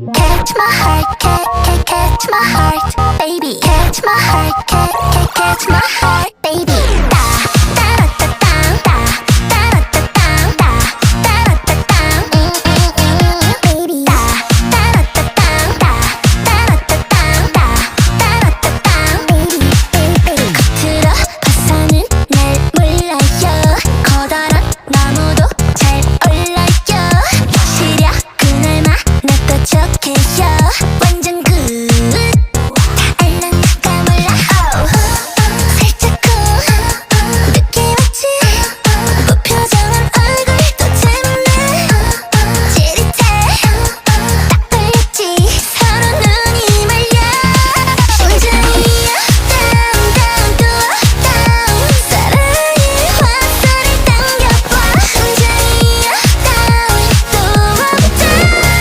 Catch my heart, catch my heart, baby. Catch my heart, catch my heart, baby. Da da da da da da da da da da da da baby. Da da da da da da da da da baby, baby. 겉으로 봐서는 날 몰라요. 커다란 나무도 잘 올라요. 시력 그날만 촉해요. 완전 굿. 다 알랑가 몰라. 살짝 쿵 늦게 왔지. 무표정한 얼굴도 재밌네. 찌릿해. 딱 걸렸지. 서로 눈이 말려. 완전히 down down to down. 사랑의 화살을 당겨봐. 완전히 down 또 up down.